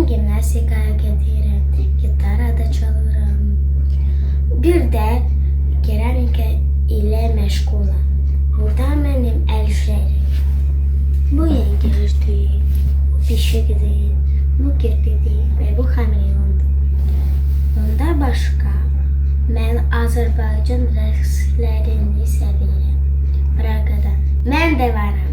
gimnastikaya gedirəm, gitara da çalıram. Bir də keramika ilə məşğulam. Burada mənim əl işlərim. Bu yengeçdir, bu pişikdir, bu kirpidir və bu xamiliyondur. Bundan başqa mən Azərbaycan rəqslərini sevirəm. Praqada mən də varım.